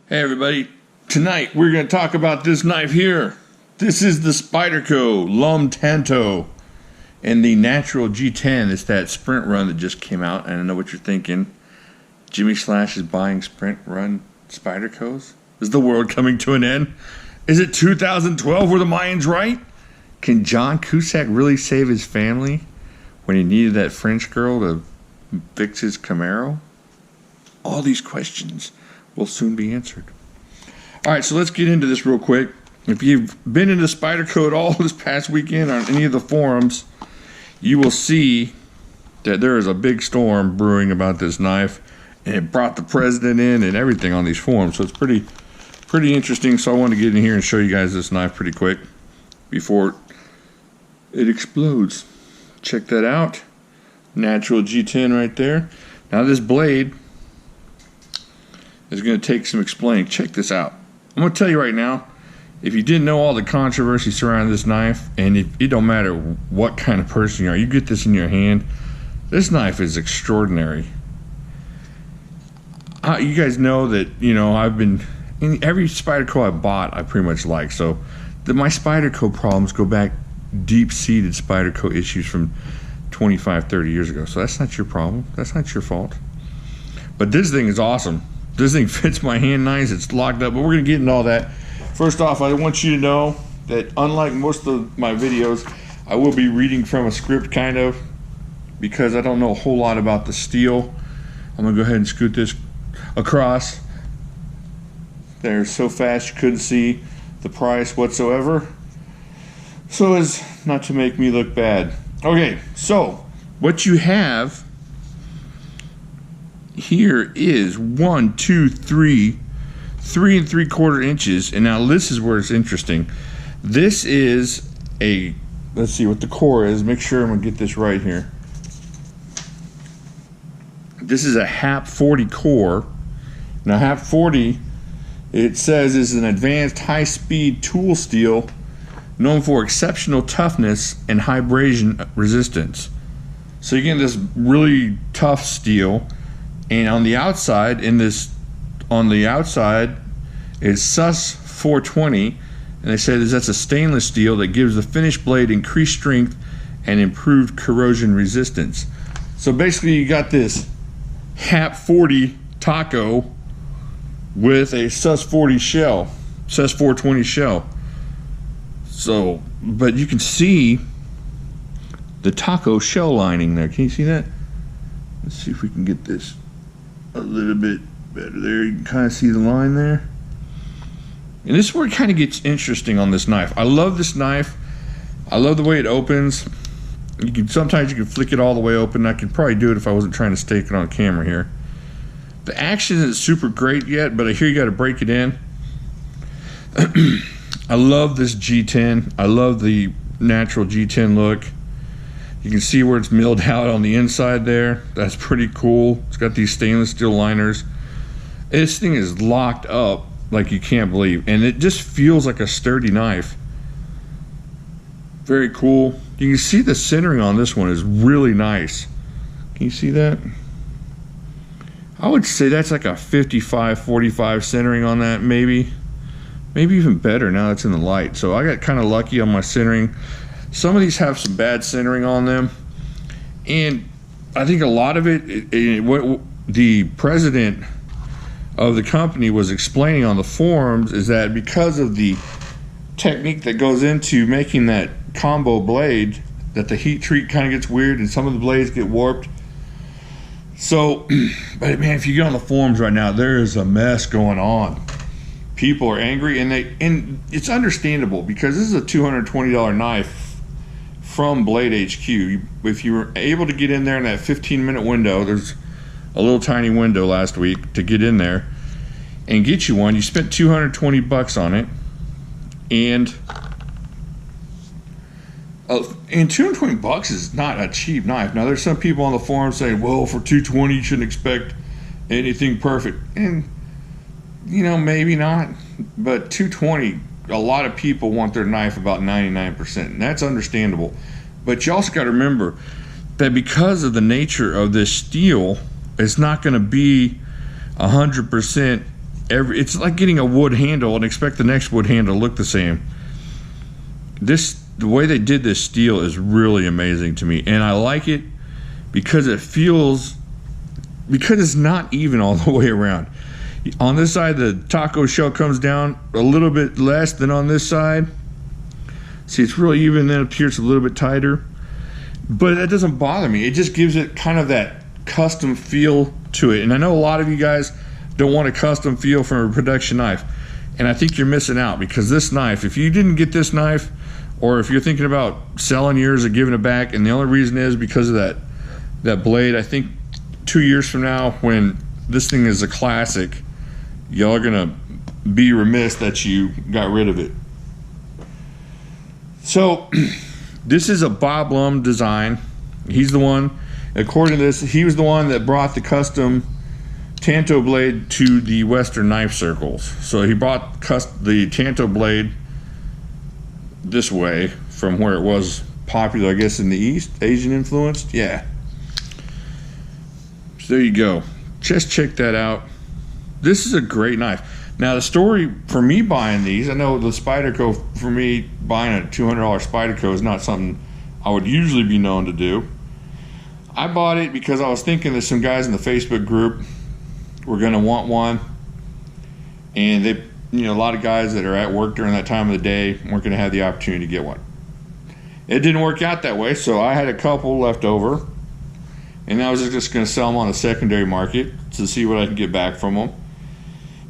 Hey everybody, tonight we're going to talk about this knife here. This is the Spyderco Lum Tanto and the natural G10. It's that sprint run that just came out, and I know what you're thinking. Jimmy Slash is buying sprint run Spydercos? Is the world coming to an end? Is it 2012? Were the Mayans right? Can John Cusack really save his family when he needed that French girl to fix his Camaro? All these questions will soon be answered. All right, so let's get into this real quick. If you've been into Spyderco at all this past weekend on any of the forums, you will see that there is a big storm brewing about this knife, and it brought the president in and everything on these forums. So it's pretty interesting. So I want to get in here and show you guys this knife pretty quick before it explodes. Check that out. Natural G10 right there. Now this blade is going to take some explaining. Check this out. I'm going to tell you right now, if you didn't know all the controversy surrounding this knife, and it don't matter what kind of person you are, you get this in your hand, this knife is extraordinary. You guys know that, I've been, in every Spyderco I bought, I pretty much like. So my Spyderco problems go back deep-seated Spyderco issues from 25, 30 years ago. So that's not your problem. That's not your fault. But this thing is awesome. This thing fits my hand nice. It's locked up, but we're going to get into all that. First off, I want you to know that unlike most of my videos, I will be reading from a script kind of, because I don't know a whole lot about the steel. I'm going to go ahead and scoot this across. They're so fast you couldn't see the price whatsoever, so as not to make me look bad. Okay, so what you have here is 1, 2, 3 3¾ inches, and now this is where it's interesting. This is a, let's see what the core is. Make sure I'm gonna get this right here. This is a HAP 40 core. Now HAP 40, it says, is an advanced high-speed tool steel known for exceptional toughness and high abrasion resistance. So you get this really tough steel. And on the outside, it's sus 420, and they say that's a stainless steel that gives the finished blade increased strength and improved corrosion resistance. So basically, you got this HAP 40 taco with a sus 40 shell, sus 420 shell. So, but you can see the taco shell lining there. Can you see that? Let's see if we can get this a little bit better there. You can kind of see the line there. And this is where it kind of gets interesting on this knife. I love this knife. I love the way it opens. Sometimes you can flick it all the way open. I could probably do it if I wasn't trying to stake it on camera here. The action isn't super great yet, but I hear you got to break it in. I love this G10. I love the natural G10 look. You can see where it's milled out on the inside there. That's pretty cool. It's got these stainless steel liners. This thing is locked up like you can't believe, and it just feels like a sturdy knife. Very cool. You can see the centering on this one is really nice. Can you see that? I would say that's like a 55-45 centering on that, maybe even better now it's in the light. So I got kind of lucky on my centering. Some of these have some bad centering on them, and I think a lot of it, what the president of the company was explaining on the forums, is that because of the technique that goes into making that combo blade, that the heat treat kind of gets weird and some of the blades get warped. So, but man, if you get on the forums right now, there is a mess going on. People are angry, and it's understandable, because this is a $220 knife from Blade HQ. If you were able to get in there in that 15-minute window, there's a little tiny window last week to get in there and get you one. You spent $220 on it, and $220 is not a cheap knife. Now there's some people on the forum saying, well, for $220 you shouldn't expect anything perfect, and maybe not, but $220, a lot of people want their knife about 99%, and that's understandable. But you also got to remember that because of the nature of this steel, it's not going to be 100% it's like getting a wood handle and expect the next wood handle to look the same. The way they did this steel is really amazing to me, and I like it because because it's not even all the way around. On this side, the taco shell comes down a little bit less than on this side. See, it's really even, then up here it's a little bit tighter. But that doesn't bother me. It just gives it kind of that custom feel to it. And I know a lot of you guys don't want a custom feel from a production knife. And I think you're missing out, because this knife, if you didn't get this knife, or if you're thinking about selling yours or giving it back, and the only reason is because of that blade, I think 2 years from now, when this thing is a classic, y'all are gonna be remiss that you got rid of it. So this is a Bob Lum design. He's the one, according to this, he was the one that brought the custom Tanto blade to the Western knife circles. So he brought the Tanto blade this way from where it was popular, I guess, in the East, Asian influenced. Yeah. So there you go. Just check that out. This is a great knife. Now the story for me buying these, I know the Spyderco, for me buying a $200 Spyderco is not something I would usually be known to do. I bought it because I was thinking that some guys in the Facebook group were going to want one, and they, a lot of guys that are at work during that time of the day weren't going to have the opportunity to get one. It didn't work out that way, so I had a couple left over, and I was just going to sell them on the secondary market to see what I could get back from them.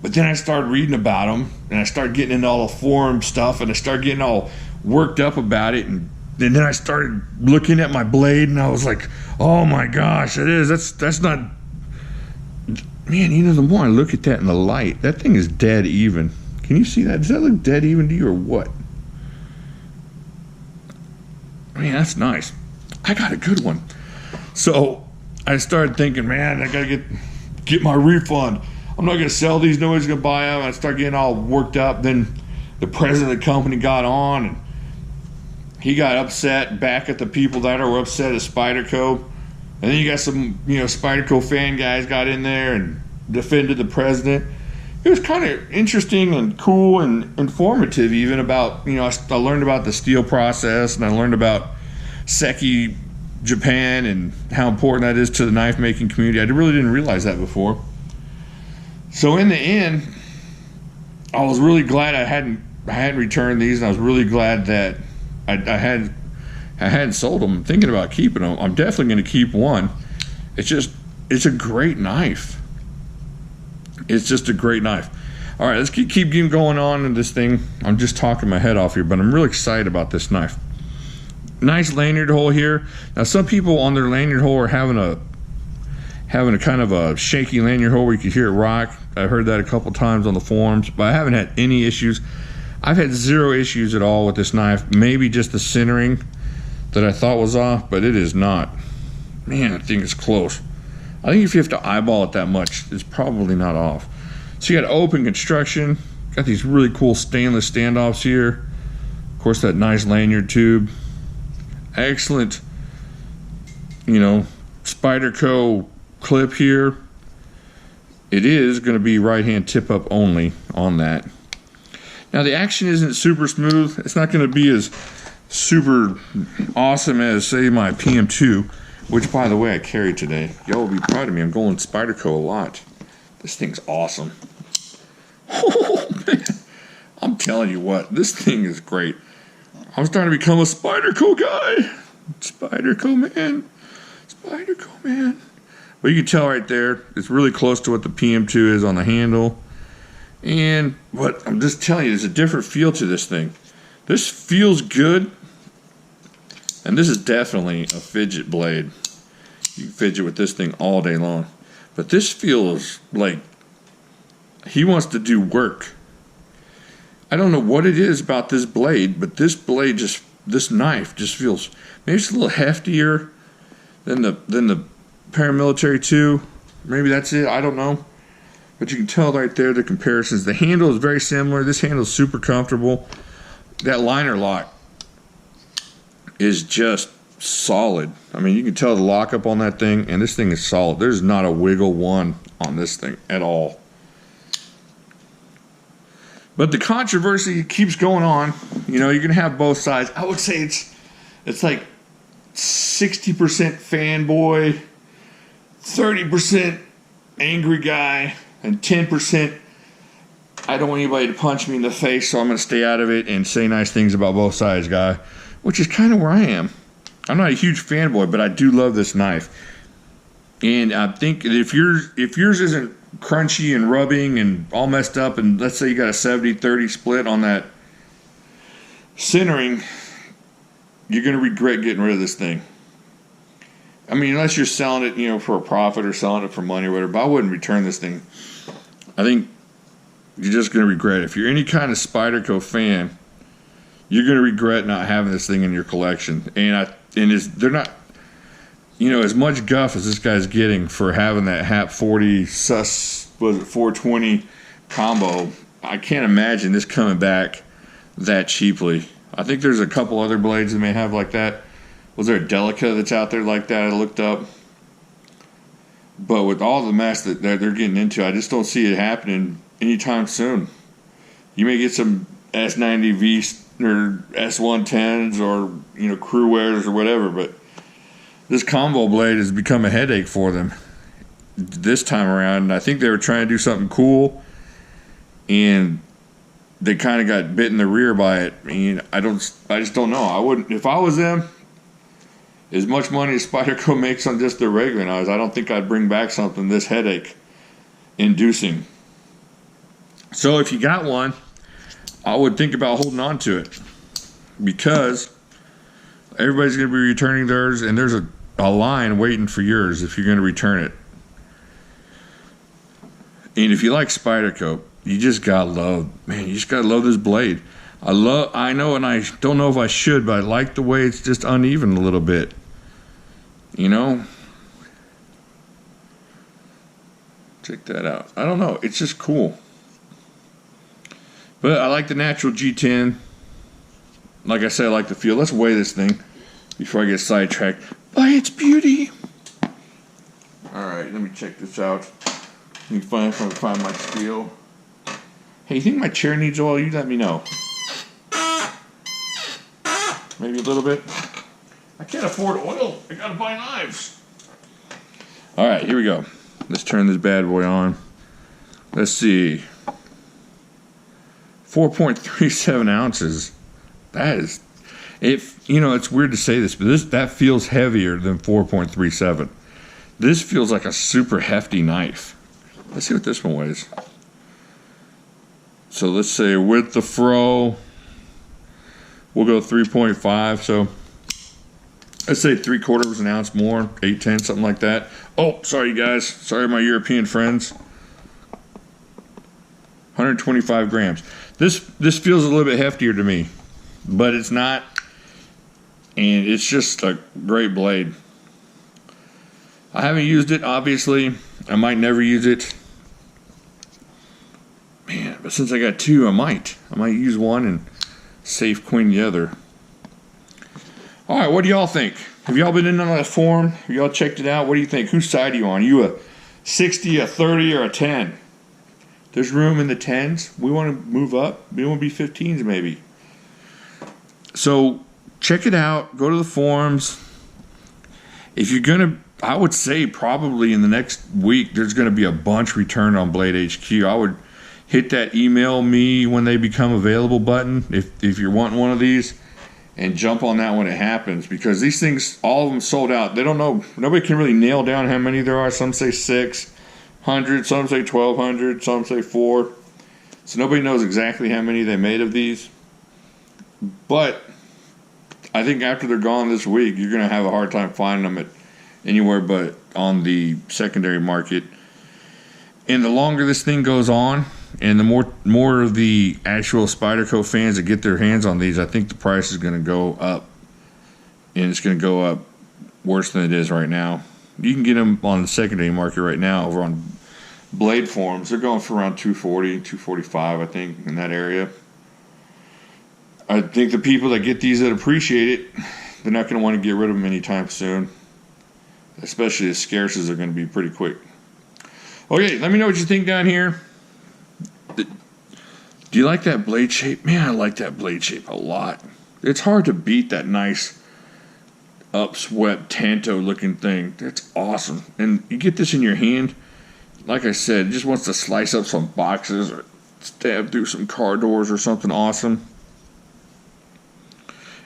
But then I started reading about them, and I started getting into all the forum stuff, and I started getting all worked up about it, and then I started looking at my blade, and I was like, oh my gosh, that's not, man, the more I look at that in the light, that thing is dead even. Can you see that? Does that look dead even to you, or what? Man, that's nice. I got a good one. So I started thinking, man, I gotta get my refund. I'm not gonna sell these, nobody's gonna buy them. I start getting all worked up. Then the president of the company got on, and he got upset back at the people that were upset at Spyderco. And then you got some, Spyderco fan guys got in there and defended the president. It was kind of interesting and cool and informative, even about, I learned about the steel process, and I learned about Seki, Japan, and how important that is to the knife making community. I really didn't realize that before. So in the end, I was really glad I hadn't returned these, and I was really glad that I hadn't sold them. I'm thinking about keeping them. I'm definitely going to keep one. It's a great knife. It's just a great knife. All right, let's keep going on in this thing. I'm just talking my head off here, but I'm really excited about this knife. Nice lanyard hole here. Now some people on their lanyard hole are having a kind of a shaky lanyard hole where you could hear it rock. I heard that a couple times on the forums, but I haven't had any issues. I've had zero issues at all with this knife. Maybe just the centering that I thought was off, but it is not. Man, that thing is close. I think if you have to eyeball it that much, it's probably not off. So you got open construction, got these really cool stainless standoffs here. Of course, that nice lanyard tube. Excellent, Spyderco clip here. It is going to be right hand tip up only on that. Now the action isn't super smooth. It's not going to be as super awesome as, say, my PM2, which, by the way, I carried today. Y'all will be proud of me. I'm going Spyderco a lot. This thing's awesome. Oh, man. I'm telling you what, this thing is great. I'm starting to become a Spyderco guy. Spyderco man. Spyderco man. But you can tell right there, it's really close to what the PM2 is on the handle. And what I'm just telling you, there's a different feel to this thing. This feels good. And this is definitely a fidget blade. You can fidget with this thing all day long. But this feels like he wants to do work. I don't know what it is about this blade, but this knife just feels, maybe it's a little heftier than the Paramilitary 2. Maybe that's it, I don't know. But you can tell right there the comparisons. The handle is very similar. This handle is super comfortable. That liner lock is just solid. I mean, you can tell the lockup on that thing, and this thing is solid. There's not a wiggle one on this thing at all. But the controversy keeps going on. You know, you're going to have both sides. I would say it's like 60% fanboy, 30% angry guy, and 10% I don't want anybody to punch me in the face, so I'm going to stay out of it and say nice things about both sides guy, which is kind of where I am. I'm not a huge fanboy, but I do love this knife. And I think that if yours isn't crunchy and rubbing and all messed up, and let's say you got a 70-30 split on that centering, you're going to regret getting rid of this thing. I mean, unless you're selling it, you know, for a profit or selling it for money or whatever, but I wouldn't return this thing. I think you're just going to regret it. If you're any kind of Spyderco fan, you're going to regret not having this thing in your collection. They're not, you know, as much guff as this guy's getting for having that HAP 40 sus, was it 420 combo, I can't imagine this coming back that cheaply. I think there's a couple other blades that may have like that. Was there a Delica that's out there like that? I looked up. But with all the mess that they're getting into, I just don't see it happening anytime soon. You may get some S90V or S110s or, you know, crew wares or whatever, but this combo blade has become a headache for them this time around. And I think they were trying to do something cool, and they kind of got bit in the rear by it. I mean, I just don't know. I wouldn't, if I was them, as much money as Spyderco makes on just their regular knives, I don't think I'd bring back something this headache inducing. So if you got one, I would think about holding on to it, because everybody's going to be returning theirs, and there's a line waiting for yours if you're going to return it. And if you like Spyderco, you just gotta love, man, you just gotta love this blade. I know, and I don't know if I should, but I like the way it's just uneven a little bit. You know? Check that out. I don't know, it's just cool. But I like the natural G10. Like I said, I like the feel. Let's weigh this thing before I get sidetracked by its beauty. Alright, let me check this out. Let me find my steel. Hey, you think my chair needs oil? You let me know. Maybe a little bit. I can't afford oil. I gotta buy knives. Alright, here we go. Let's turn this bad boy on. Let's see. 4.37 ounces. That is, you know, it's weird to say this, but that feels heavier than 4.37. This feels like a super hefty knife. Let's see what this one weighs. So let's say with the fro, we'll go 3.5. So let's say 3/4 an ounce more, 8/10, something like that. Oh, sorry guys. Sorry, my European friends. 125 grams. This feels a little bit heftier to me, but it's not, and it's just a great blade. I haven't used it, obviously. I might never use it. Man, but since I got two, I might use one and safe queen the other. All right, what do y'all think? Have y'all been in on that forum? Have y'all checked it out? What do you think? Whose side are you on? Are you a 60, a 30, or a 10? There's room in the 10s. We want to move up. We want to be 15s maybe. So check it out. Go to the forums. If you're going to, I would say probably in the next week, there's going to be a bunch returned on Blade HQ. I would hit that email me when they become available button if you're wanting one of these, and jump on that when it happens, because these things, all of them sold out. They don't know, nobody can really nail down how many there are. Some say 600, some say 1,200, some say 4. So nobody knows exactly how many they made of these. But I think after they're gone this week, you're going to have a hard time finding them at anywhere but on the secondary market. And the longer this thing goes on, and the more of the actual Spyderco fans that get their hands on these, I think the price is going to go up. And it's going to go up worse than it is right now. You can get them on the secondary market right now over on Blade forums. They're going for around 240, 245, I think, in that area. I think the people that get these that appreciate it, they're not going to want to get rid of them anytime soon. Especially as scarce as they're going to be pretty quick. Okay, let me know what you think down here. Do you like that blade shape? Man, I like that blade shape a lot. It's hard to beat that nice upswept Tanto looking thing. That's awesome. And you get this in your hand, like I said, it just wants to slice up some boxes or stab through some car doors or something awesome.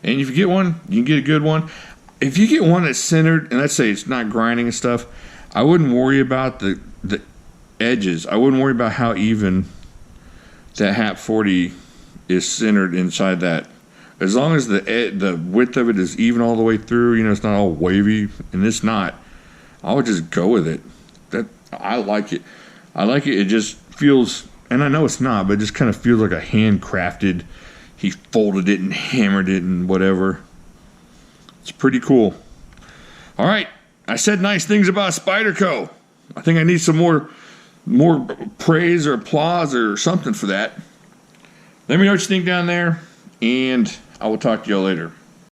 And if you get one, you can get a good one. If you get one that's centered, and let's say it's not grinding and stuff, I wouldn't worry about the edges. I wouldn't worry about how even that HAP 40 is centered inside that. As long as the width of it is even all the way through, you know, it's not all wavy, and it's not, I would just go with it. I like it. I like it. It just feels, and I know it's not, but it just kind of feels like a handcrafted. He folded it and hammered it and whatever. It's pretty cool. All right, I said nice things about Spyderco. I think I need some more praise or applause or something for that. Let me know what you think down there, and I will talk to y'all later.